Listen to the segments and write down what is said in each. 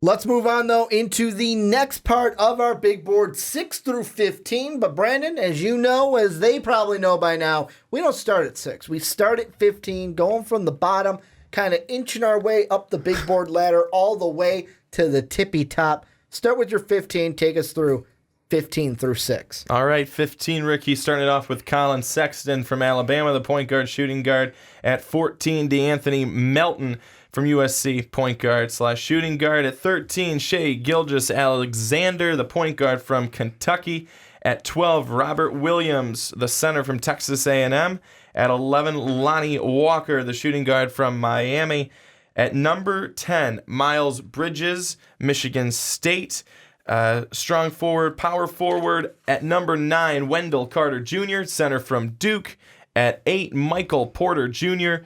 Let's move on, though, into the next part of our big board, 6 through 15. But, Brandon, as you know, as they probably know by now, we don't start at 6. We start at 15, going from the bottom, kind of inching our way up the big board ladder all the way to the tippy top. Start with your 15. Take us through 15 through 6. All right, 15, Ricky, starting it off with Colin Sexton from Alabama, the point guard, shooting guard. At 14, DeAnthony Melton from USC, point guard / shooting guard. At 13, Shai Gilgeous-Alexander, the point guard from Kentucky. At 12, Robert Williams, the center from Texas A&M. At 11, Lonnie Walker, the shooting guard from Miami. At number 10, Miles Bridges, Michigan State. Strong forward, power forward. At number 9, Wendell Carter Jr., center from Duke. At 8, Michael Porter Jr.,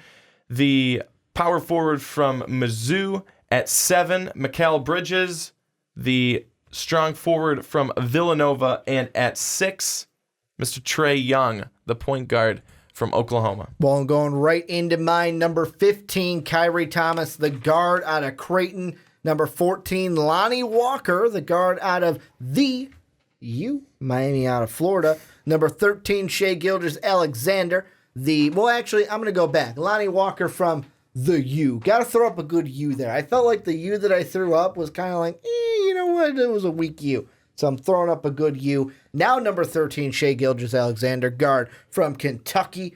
the power forward from Mizzou. At 7, Mikal Bridges, the strong forward from Villanova. And at 6, Mr. Trae Young, the point guard from Oklahoma. Well, I'm going right into mine. Number 15, Kyrie Thomas, the guard out of Creighton. Number 14, Lonnie Walker, the guard out of the Miami out of Florida. Number 13, Shai Gilgeous-Alexander. I'm going to go back. Lonnie Walker from the U. Got to throw up a good U there. I felt like the U that I threw up was kind of like, you know what? It was a weak U. So I'm throwing up a good U. Now number 13, Shai Gilgeous-Alexander, guard from Kentucky.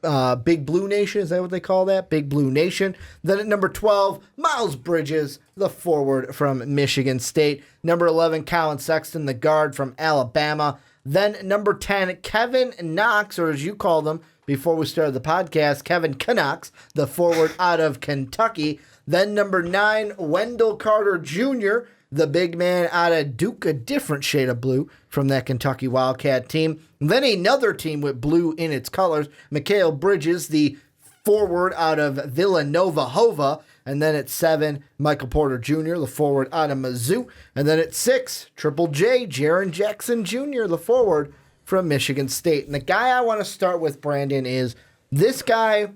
Big Blue Nation, is that what they call that? Big Blue Nation. Then at number 12, Miles Bridges, the forward from Michigan State. Number 11, Colin Sexton, the guard from Alabama. Then number 10, Kevin Knox, or as you called him before we started the podcast, Kevin Knox, the forward out of Kentucky. Then number 9, Wendell Carter Jr., the big man out of Duke, a different shade of blue from that Kentucky Wildcat team. Then another team with blue in its colors, Mikal Bridges, the forward out of Villanova. And then at 7, Michael Porter Jr., the forward out of Mizzou. And then at 6, Triple J, Jaren Jackson Jr., the forward from Michigan State. And the guy I want to start with, Brandon, is this guy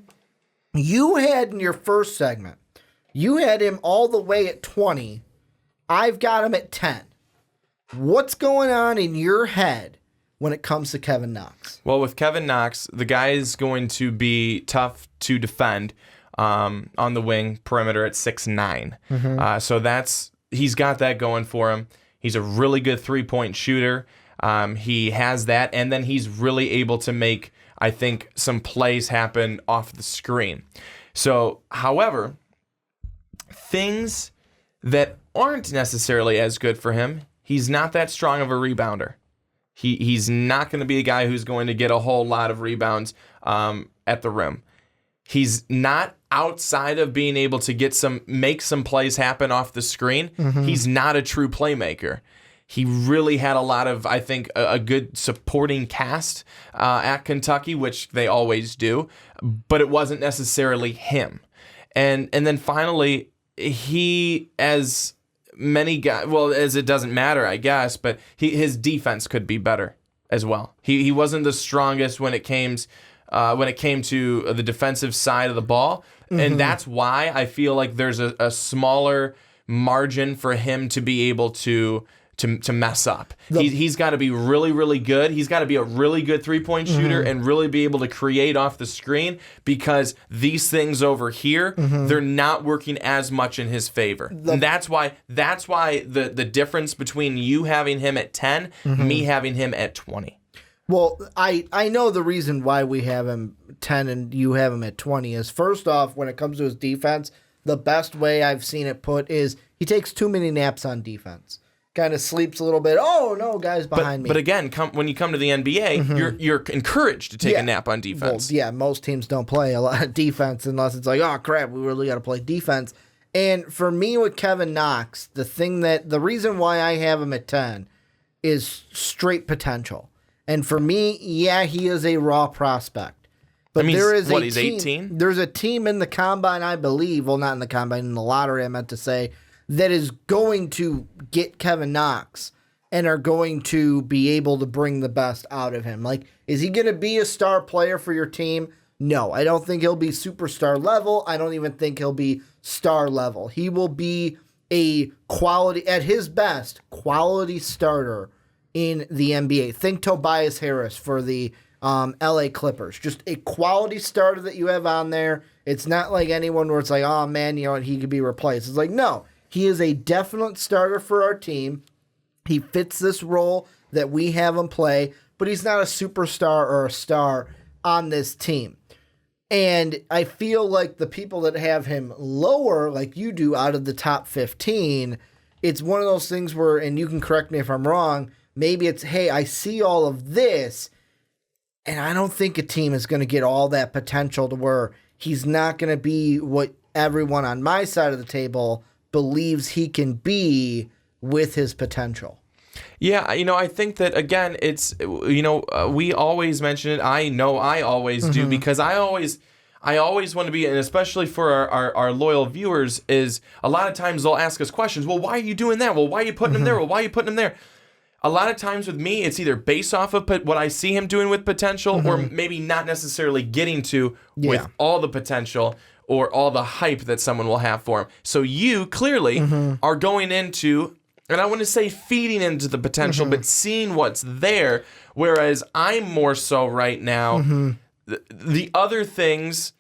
you had in your first segment. You had him all the way at 20. I've got him at 10. What's going on in your head when it comes to Kevin Knox? Well, with Kevin Knox, the guy is going to be tough to defend on the wing perimeter at 6'9". Mm-hmm. So he's got that going for him. He's a really good three-point shooter. He has that, and then he's really able to make, I think, some plays happen off the screen. So, however, things that aren't necessarily as good for him, he's not that strong of a rebounder. He's not going to be a guy who's going to get a whole lot of rebounds at the rim. He's not outside of being able to make some plays happen off the screen. Mm-hmm. He's not a true playmaker. He really had a lot of, I think, a good supporting cast at Kentucky, which they always do, but it wasn't necessarily him. And then finally, he, as many guys, well, as it doesn't matter, I guess, but his defense could be better as well. He wasn't the strongest when it came to the defensive side of the ball, mm-hmm. and that's why I feel like there's a smaller margin for him to be able to mess up. He's got to be really, really good. He's got to be a really good three-point shooter mm-hmm. and really be able to create off the screen, because these things over here, mm-hmm. they're not working as much in his favor. And that's why the difference between you having him at 10, mm-hmm. me having him at 20. Well, I know the reason why we have him 10 and you have him at 20 is, first off, when it comes to his defense, the best way I've seen it put is he takes too many naps on defense. Kind of sleeps a little bit. Oh, no, guys behind me. But again, when you come to the NBA, mm-hmm. you're encouraged to take a nap on defense. Well, yeah, most teams don't play a lot of defense unless it's like, oh, crap, we really got to play defense. And for me with Kevin Knox, the reason why I have him at 10 is straight potential. And for me, yeah, he is a raw prospect. But there is he's 18? There's a team in the combine, I believe, well, not in the combine, in the lottery, I meant to say, that is going to get Kevin Knox and are going to be able to bring the best out of him. Like, is he going to be a star player for your team? No, I don't think he'll be superstar level. I don't even think he'll be star level. He will be a quality, at his best, quality starter in the NBA. Think Tobias Harris for the LA Clippers. Just a quality starter that you have on there. It's not like anyone where it's like, oh man, you know what, he could be replaced. It's like, no, he is a definite starter for our team. He fits this role that we have him play, but he's not a superstar or a star on this team. And I feel like the people that have him lower, like you do, out of the top 15, it's one of those things where, and you can correct me if I'm wrong, maybe it's, hey, I see all of this, and I don't think a team is going to get all that potential to where he's not going to be what everyone on my side of the table believes he can be with his potential. Yeah, I think that, again, it's, we always mention it. I know I always do, because I always want to be, and especially for our loyal viewers, is a lot of times they'll ask us questions. Well, why are you doing that? Well, why are you putting him there? Well, why are you putting him there? A lot of times with me, it's either based off of what I see him doing with potential, or maybe not necessarily getting to with all the potential or all the hype that someone will have for him. So you clearly are going into, and I want to say feeding into the potential, but seeing what's there, whereas I'm more so right now, the other things,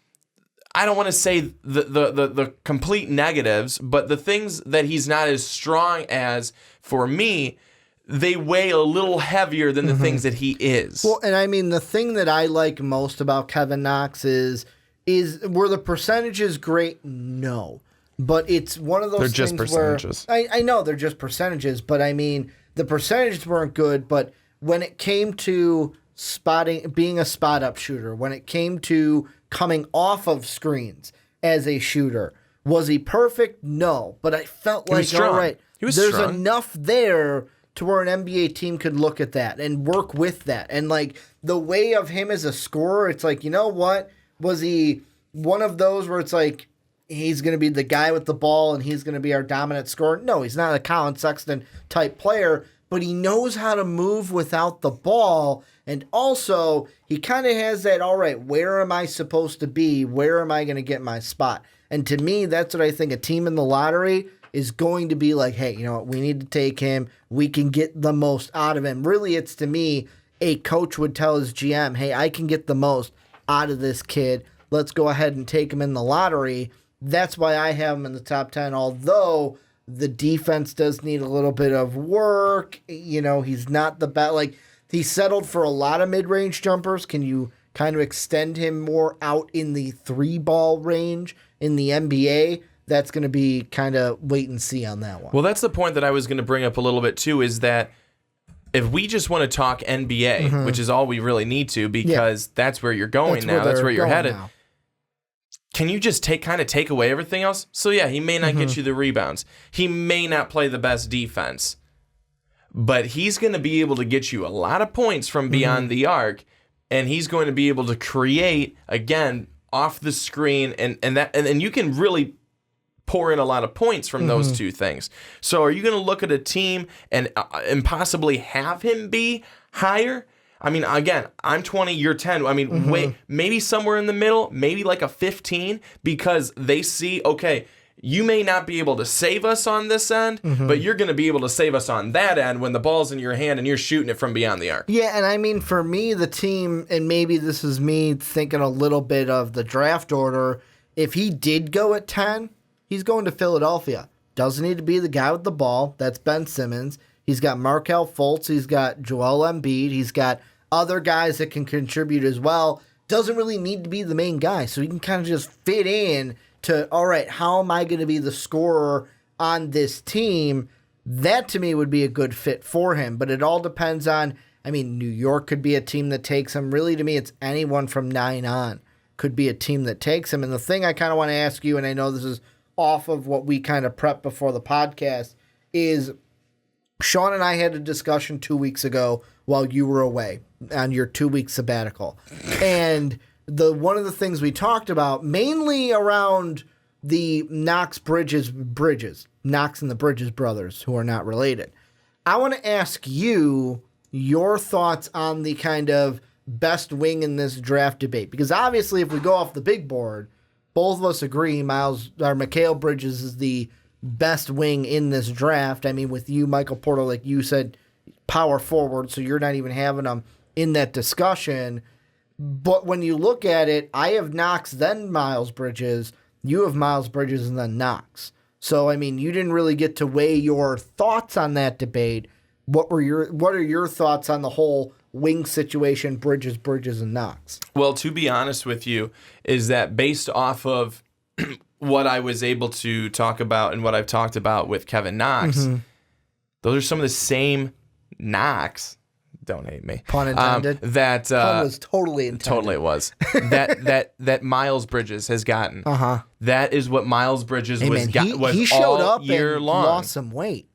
I don't want to say the complete negatives, but the things that he's not as strong as, for me, they weigh a little heavier than the things that he is. Well, and I mean, the thing that I like most about Kevin Knox is were the percentages great? No. But it's one of those things just percentages. Where I know they're just percentages, but I mean, the percentages weren't good, but when it came to being a spot-up shooter, when it came to coming off of screens as a shooter, was he perfect? No. But I felt like, all right, there's enough there to where an NBA team could look at that and work with that. And, like, the way of him as a scorer, it's like, you know what? Was he one of those where it's like, he's going to be the guy with the ball and he's going to be our dominant scorer? No, he's not a Colin Sexton type player, but he knows how to move without the ball. And also, he kind of has that, all right, where am I supposed to be? Where am I going to get my spot? And to me, that's what I think a team in the lottery is going to be like, hey, you know what, we need to take him. We can get the most out of him. Really, it's, to me, a coach would tell his GM, hey, I can get the most out of this kid. Let's go ahead and take him in the lottery. That's why I have him in the top 10, although the defense does need a little bit of work. You know, he's not the best. Like, he settled for a lot of mid-range jumpers. Can you kind of extend him more out in the 3-ball range in the NBA? That's going to be kind of wait and see on that one. Well, that's the point that I was going to bring up a little bit too, is that if we just want to talk NBA, which is all we really need to, because that's where you're going now, that's where you're headed. Now. Can you just take away everything else? So yeah, he may not get you the rebounds. He may not play the best defense. But he's going to be able to get you a lot of points from beyond the arc, and he's going to be able to create, again, off the screen, and you can really pour in a lot of points from those two things. So are you going to look at a team and possibly have him be higher? I mean, again, I'm 20, you're 10. I mean, wait, maybe somewhere in the middle, maybe like a 15, because they see, okay, you may not be able to save us on this end, but you're going to be able to save us on that end when the ball's in your hand and you're shooting it from beyond the arc. Yeah, and I mean, for me, the team, and maybe this is me thinking a little bit of the draft order, if he did go at 10, he's going to Philadelphia. Doesn't need to be the guy with the ball. That's Ben Simmons. He's got Markelle Fultz. He's got Joel Embiid. He's got other guys that can contribute as well. Doesn't really need to be the main guy. So he can kind of just fit in to, all right, how am I going to be the scorer on this team? That, to me, would be a good fit for him. But it all depends on, I mean, New York could be a team that takes him. Really, to me, it's anyone from 9 on could be a team that takes him. And the thing I kind of want to ask you, and I know this is off of what we kind of prepped before the podcast, is Sean and I had a discussion 2 weeks ago while you were away on your 2-week sabbatical. And one of the things we talked about, mainly around the Knox Bridges, Knox and the Bridges brothers, who are not related. I want to ask you your thoughts on the kind of best wing in this draft debate. Because obviously, if we go off the big board, both of us agree Mikal Bridges is the best wing in this draft. I mean, with you, Michael Porter, like you said, power forward, so you're not even having them in that discussion. But when you look at it, I have Knox, then Miles Bridges. You have Miles Bridges and then Knox. So, I mean, you didn't really get to weigh your thoughts on that debate. What are your thoughts on the whole wing situation, Bridges, and Knox? Well, to be honest with you, is that based off of what I was able to talk about and what I've talked about with Kevin Knox, those are some of the same Knox. Don't hate me. Pun intended. Pun was totally intended. Totally it was. that Miles Bridges has gotten. That is what Miles Bridges was he showed all up year and long. Lost some weight.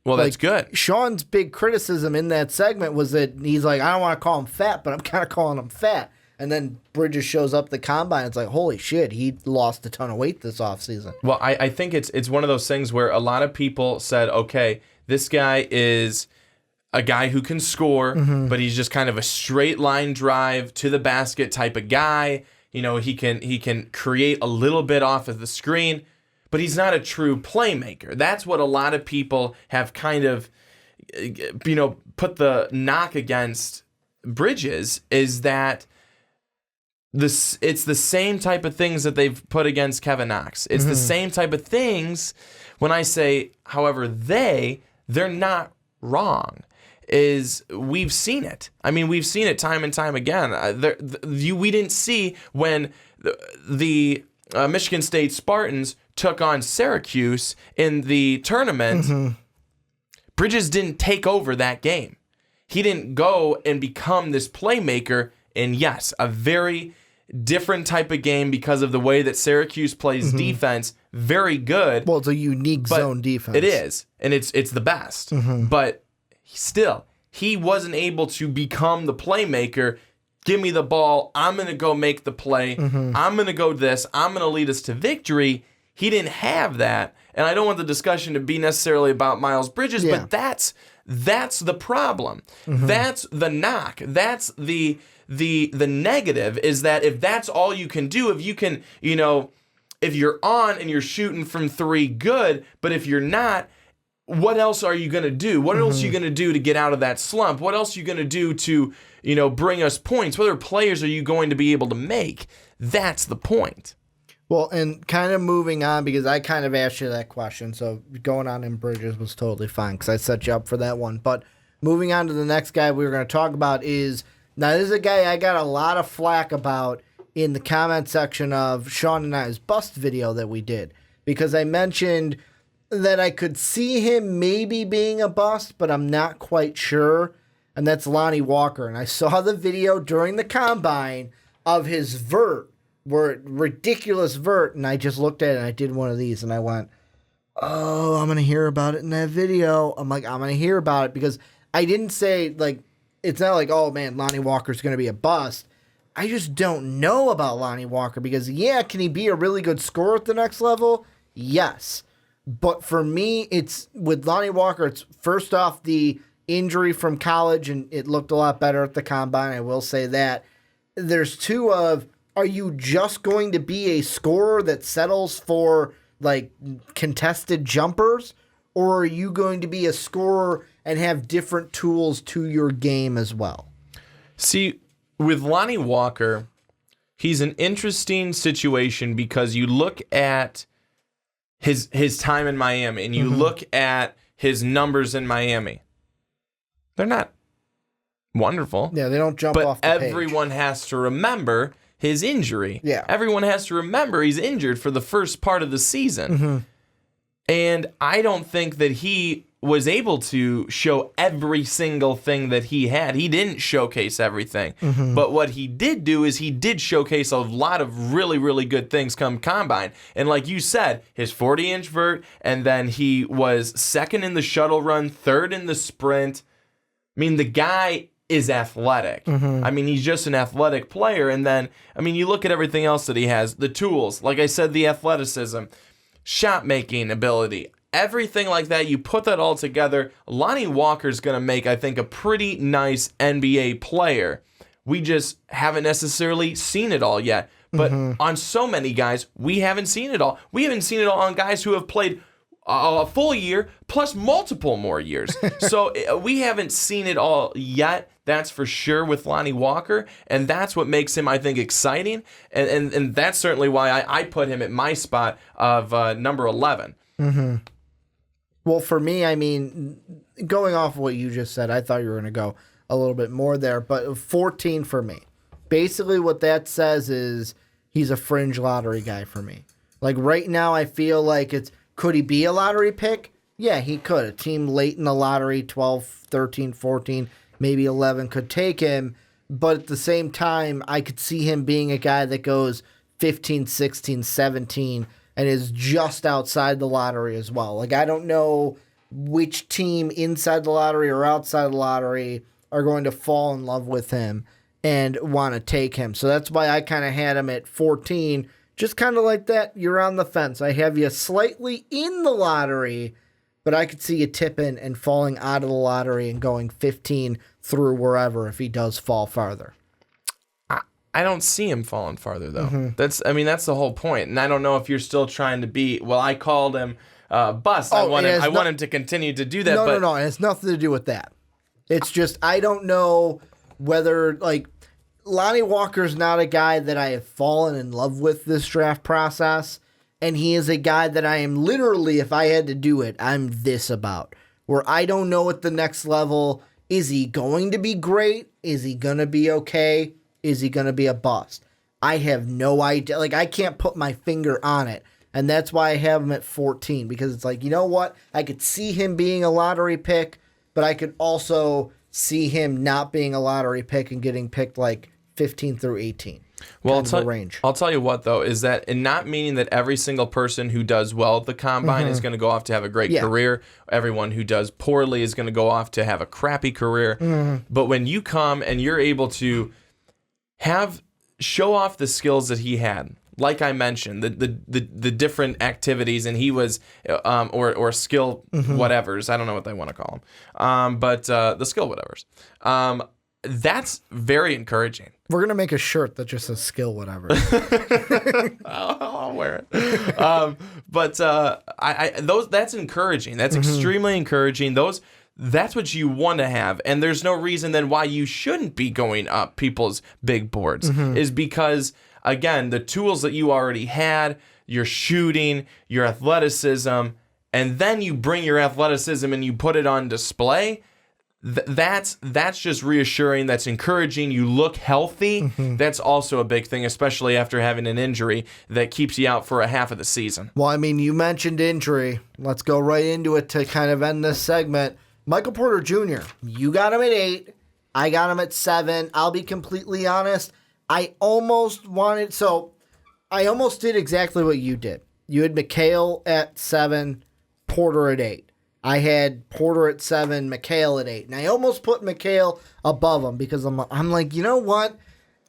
Well, that's good. Sean's big criticism in that segment was that he's like, I don't want to call him fat, but I'm kind of calling him fat. And then Bridges shows up at the combine. It's like, holy shit, he lost a ton of weight this offseason. Well, I think it's one of those things where a lot of people said, okay, this guy is a guy who can score, but he's just kind of a straight line drive to the basket type of guy. You know, he can create a little bit off of the screen, but he's not a true playmaker. That's what a lot of people have kind of, put the knock against Bridges, is that it's the same type of things that they've put against Kevin Knox. It's the same type of things. When I say, however, they're not wrong. Is we've seen it. I mean, we've seen it time and time again. We didn't see when the Michigan State Spartans took on Syracuse in the tournament. Bridges didn't take over that game. He didn't go and become this playmaker. And yes, a very different type of game because of the way that Syracuse plays defense. Very good. Well, it's a unique zone defense. It is, and it's the best. But still, he wasn't able to become the playmaker. Give me the ball. I'm going to go make the play. I'm going to go this. I'm going to lead us to victory. He didn't have that. And I don't want the discussion to be necessarily about Miles Bridges, but that's the problem. That's the knock. That's the negative, is that if that's all you can do, if you can, if you're on and you're shooting from three, good, but if you're not, what else are you going to do? What else are you going to do to get out of that slump? What else are you going to do to, bring us points? What other players are you going to be able to make? That's the point. Well, and kind of moving on, because I kind of asked you that question, so going on in Bridges was totally fine because I set you up for that one. But moving on to the next guy we were going to talk about is, now this is a guy I got a lot of flack about in the comment section of Sean and I's bust video that we did, because I mentioned that I could see him maybe being a bust, but I'm not quite sure, and that's Lonnie Walker. And I saw the video during the combine of his vert, ridiculous vert, and I just looked at it and I did one of these and I went, oh, I'm going to hear about it in that video. I'm like, I'm going to hear about it, because I didn't say, like, it's not like, oh man, Lonnie Walker's going to be a bust. I just don't know about Lonnie Walker, because can he be a really good scorer at the next level? Yes. But for me, it's with Lonnie Walker, it's first off the injury from college, and it looked a lot better at the combine. I will say that. There's two of, are you just going to be a scorer that settles for like contested jumpers, or are you going to be a scorer and have different tools to your game as well? See, with Lonnie Walker, he's an interesting situation, because you look at his time in Miami, and you look at his numbers in Miami. They're not wonderful. Yeah, they don't jump off the page. Everyone has to remember his injury. Yeah. Everyone has to remember he's injured for the first part of the season. And I don't think that he was able to show every single thing that he had. He didn't showcase everything. But what he did do is he did showcase a lot of really, really good things come combine. And like you said, his 40-inch vert, and then he was second in the shuttle run, third in the sprint. I mean, the guy is athletic. I mean, he's just an athletic player. And then, I mean, you look at everything else that he has, the tools, like I said, the athleticism, shot making ability, everything like that. You put that all together, Lonnie Walker's going to make, I think, a pretty nice NBA player. We just haven't necessarily seen it all yet. But on so many guys, we haven't seen it all. We haven't seen it all on guys who have played a full year plus multiple more years. So we haven't seen it all yet. That's for sure with Lonnie Walker, and that's what makes him, I think, exciting, and that's certainly why I put him at my spot of number 11. Mm-hmm. Well, for me, I mean, going off of what you just said, I thought you were going to go a little bit more there, but 14 for me. Basically, what that says is he's a fringe lottery guy for me. Like, right now, I feel like could he be a lottery pick? Yeah, he could. A team late in the lottery, 12, 13, 14, maybe 11 could take him, but at the same time, I could see him being a guy that goes 15, 16, 17, and is just outside the lottery as well. Like, I don't know which team inside the lottery or outside the lottery are going to fall in love with him and want to take him. So that's why I kind of had him at 14, just kind of like that. You're on the fence. I have you slightly in the lottery, but I could see you tipping and falling out of the lottery and going 15 through wherever if he does fall farther. I don't see him falling farther, though. Mm-hmm. That's the whole point. And I don't know if you're still trying to be, well, I called him bust. I want him to continue to do that. No. It has nothing to do with that. It's just, I don't know whether, like, Lonnie Walker's not a guy that I have fallen in love with this draft process. And he is a guy that I am literally, if I had to do it, I'm this about. Where I don't know at the next level, is he going to be great? Is he going to be okay? Is he going to be a bust? I have no idea. Like, I can't put my finger on it. And that's why I have him at 14. Because it's like, you know what? I could see him being a lottery pick, but I could also see him not being a lottery pick and getting picked like 15 through 18. Well, I'll tell you what, though, is that, and not meaning that every single person who does well at the combine is going to go off to have a great career. Everyone who does poorly is going to go off to have a crappy career. But when you come and you're able to show off the skills that he had, like I mentioned, the different activities, and he was or skill whatevers. I don't know what they want to call them, but the skill whatevers. That's very encouraging. We're gonna make a shirt that just says "skill whatever." I'll wear it. That's encouraging. That's extremely encouraging. That's what you want to have, and there's no reason then why you shouldn't be going up people's big boards. Is because, again, the tools that you already had, your shooting, your athleticism, and then you bring your athleticism and you put it on display. That's just reassuring. That's encouraging. You look healthy. That's also a big thing, especially after having an injury that keeps you out for a half of the season. Well, I mean, you mentioned injury. Let's go right into it to kind of end this segment. Michael Porter Jr., you got him at 8. I got him at 7. I'll be completely honest. I almost did exactly what you did. You had McHale at 7, Porter at 8. I had Porter at 7, McHale at 8. And I almost put McHale above him because I'm like, you know what?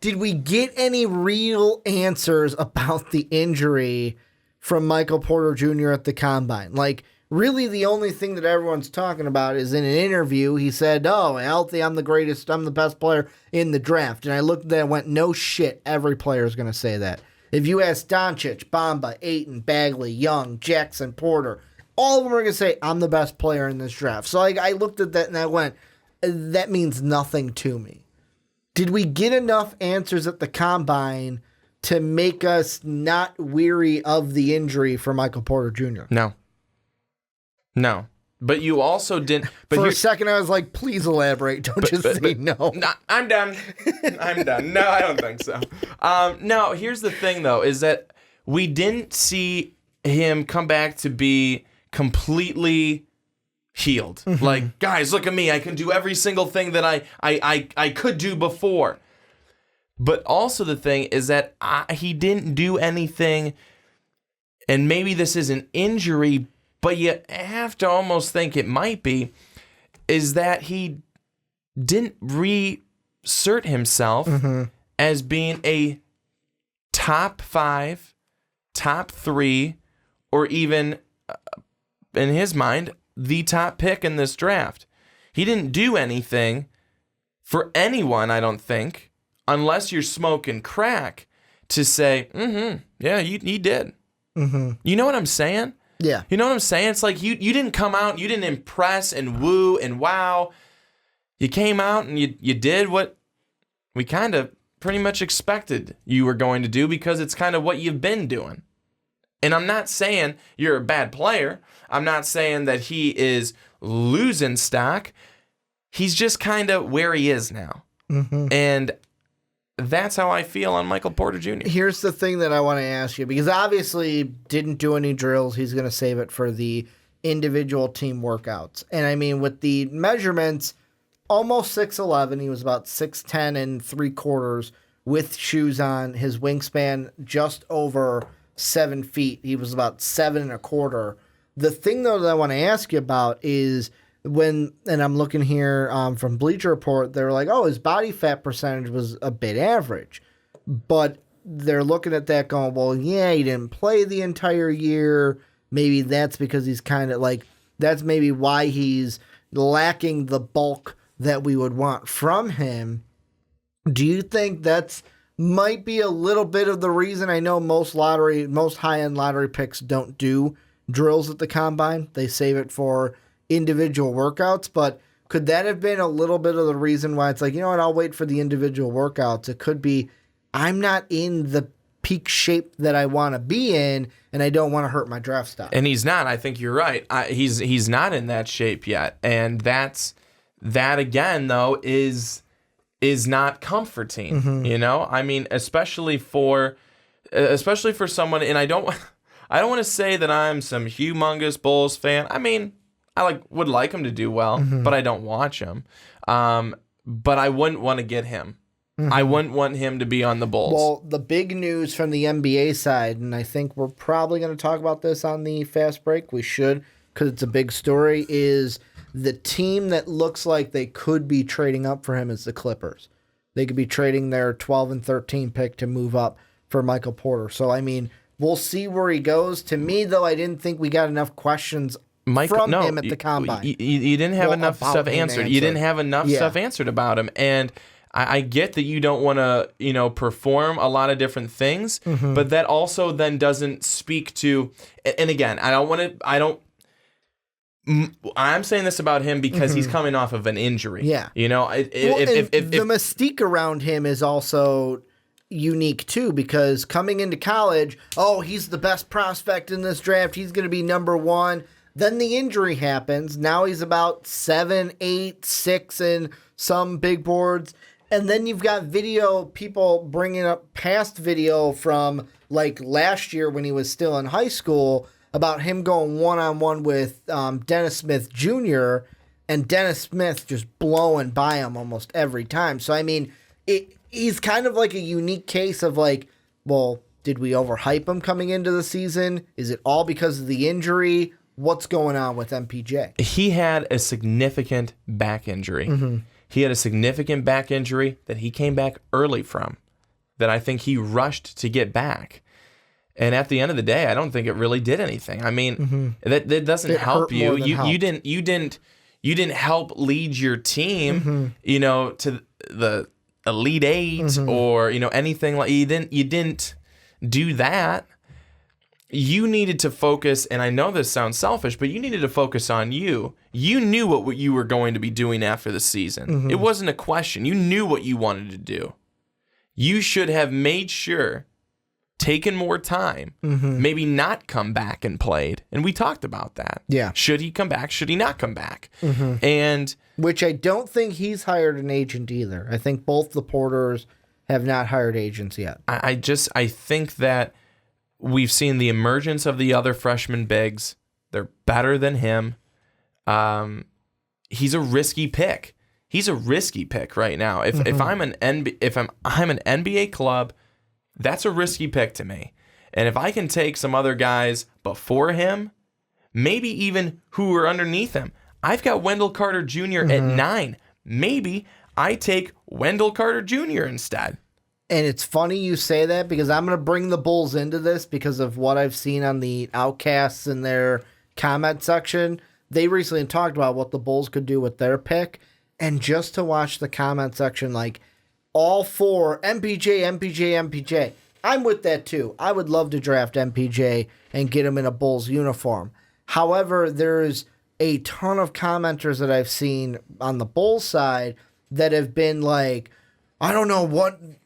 Did we get any real answers about the injury from Michael Porter Jr. at the Combine? Like, really the only thing that everyone's talking about is in an interview, he said, oh, healthy, I'm the best player in the draft. And I looked at that and went, no shit, every player is going to say that. If you ask Doncic, Bamba, Ayton, Bagley, Young, Jackson, Porter, all of them are going to say, I'm the best player in this draft. So I looked at that and I went, that means nothing to me. Did we get enough answers at the Combine to make us not weary of the injury for Michael Porter Jr.? No. But you also didn't. But for a second, I was like, please elaborate. Don't just say no. I'm done. I'm done. No, I don't think so. No, here's the thing, though, is that we didn't see him come back to be completely healed. Like, guys, look at me. I can do every single thing that I could do before. But also the thing is that he didn't do anything, and maybe this is an injury, but you have to almost think it might be, is that he didn't reassert himself as being a top 5, top 3, or even, in his mind, the top pick in this draft. He didn't do anything for anyone, I don't think, unless you're smoking crack, to say, yeah, he did. You know what I'm saying? Yeah. You know what I'm saying? It's like you didn't come out, you didn't impress and woo and wow. You came out and you did what we kind of pretty much expected you were going to do because it's kind of what you've been doing. And I'm not saying you're a bad player. I'm not saying that he is losing stock. He's just kind of where he is now. Mm-hmm. And that's how I feel on Michael Porter Jr. Here's the thing that I want to ask you, because obviously didn't do any drills. He's going to save it for the individual team workouts. And I mean, with the measurements, almost 6'11". He was about 6'10" and 3/4 with shoes on. His wingspan just over 7 feet. He was about 7 1/4. The thing, though, that I want to ask you about is and I'm looking here from Bleacher Report, they're like, oh, his body fat percentage was a bit average. But they're looking at that going, well, yeah, he didn't play the entire year. Maybe that's because he's kind of like, that's maybe why he's lacking the bulk that we would want from him. Do you think that's might be a little bit of the reason? I know most high-end lottery picks don't do drills at the combine. They save it for individual workouts, but could that have been a little bit of the reason why it's like, you know what, I'll wait for the individual workouts? It could be, I'm not in the peak shape that I want to be in, and I don't want to hurt my draft stock. And he's not. I think you're right. He's not in that shape yet, and that again though is not comforting. Mm-hmm. You know, I mean, especially for someone, and I don't want to say that I'm some humongous Bulls fan. I mean, I would like him to do well, Mm-hmm. but I don't watch him. But I wouldn't want to get him. Mm-hmm. I wouldn't want him to be on the Bulls. Well, the big news from the NBA side, and I think we're probably going to talk about this on the fast break. We should, because it's a big story, is the team that looks like they could be trading up for him is the Clippers. They could be trading their 12 and 13 pick to move up for Michael Porter. So, I mean, we'll see where he goes. To me, though, I didn't think we got enough questions from him at the combine. You didn't have enough stuff answered. You didn't have enough stuff answered about him. And I get that you don't want to, perform a lot of different things, Mm-hmm. but that also then doesn't speak to, and again, I'm saying this about him because he's coming off of an injury. Yeah. If the mystique around him is also unique too, because coming into college, oh, he's the best prospect in this draft. He's going to be number one. Then the injury happens. Now he's about 7, 8, 6 in some big boards. And then you've got people bringing up past video from like last year when he was still in high school about him going one-on-one with Dennis Smith Jr. and Dennis Smith just blowing by him almost every time. So, I mean, he's kind of like a unique case of like, well, did we overhype him coming into the season? Is it all because of the injury? What's going on with MPJ? He had a significant back injury. Mm-hmm. He had a significant back injury that he came back early from, that I think he rushed to get back. And at the end of the day, I don't think it really did anything. I mean, that doesn't help you. You didn't help lead your team, to the Elite Eight or anything like. You didn't do that. You needed to focus, and I know this sounds selfish, but you needed to focus on you. You knew what you were going to be doing after the season. It wasn't a question. You knew what you wanted to do. You should have made sure, taken more time, maybe not come back and played. And we talked about that. Yeah. Should he come back? Should he not come back? And which I don't think he's hired an agent either. I think both the Porters have not hired agents yet. I think that we've seen the emergence of the other freshman bigs. They're better than him. He's a risky pick. He's a risky pick right now. If I'm an NBA club, that's a risky pick to me. And if I can take some other guys before him, maybe even who are underneath him. I've got Wendell Carter Jr. at 9. Maybe I take Wendell Carter Jr. instead. And it's funny you say that because I'm going to bring the Bulls into this because of what I've seen on the Outcasts in their comment section. They recently talked about what the Bulls could do with their pick. And just to watch the comment section, like all four, MPJ, I'm with that too. I would love to draft MPJ and get him in a Bulls uniform. However, there's a ton of commenters that I've seen on the Bulls side that have been like, I don't know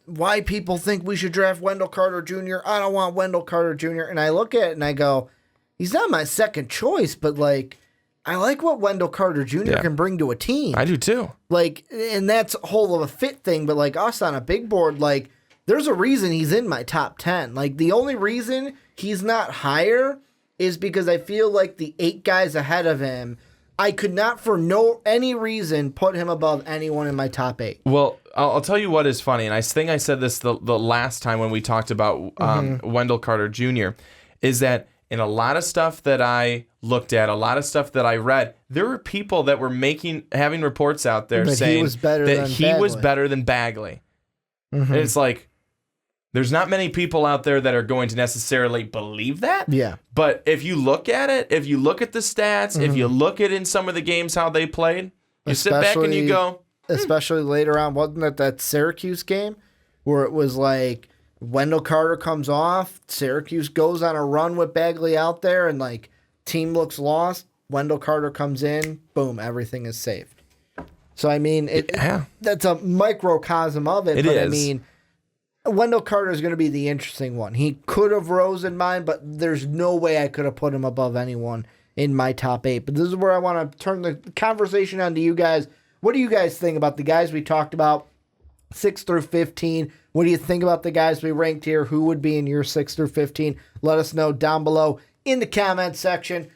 why people think we should draft Wendell Carter Jr. I don't want Wendell Carter Jr. And I look at it and I go, he's not my second choice, but like, I like what Wendell Carter Jr. can bring to a team. I do too. Like, and that's a whole of a fit thing, but like us on a big board, like, there's a reason he's in my top 10. Like, the only reason he's not higher is because I feel like the 8 guys ahead of him, I could not for any reason put him above anyone in my top 8. Well, I'll tell you what is funny, and I think I said this the last time when we talked about Wendell Carter Jr., is that in a lot of stuff that I looked at, a lot of stuff that I read, there were people that were having reports out there saying he was better than Bagley. And it's like, there's not many people out there that are going to necessarily believe that. Yeah. But if you look at it, if you look at the stats, if you look at in some of the games how they played, you sit back and you go. Especially later on, wasn't it that Syracuse game where it was like Wendell Carter comes off, Syracuse goes on a run with Bagley out there, and like team looks lost. Wendell Carter comes in, boom, everything is saved. So I mean, that's a microcosm of it. But I mean, Wendell Carter is going to be the interesting one. He could have rose in mine, but there's no way I could have put him above anyone in my top 8. But this is where I want to turn the conversation on to you guys. What do you guys think about the guys we talked about, 6 through 15? What do you think about the guys we ranked here? Who would be in your 6 through 15? Let us know down below in the comment section.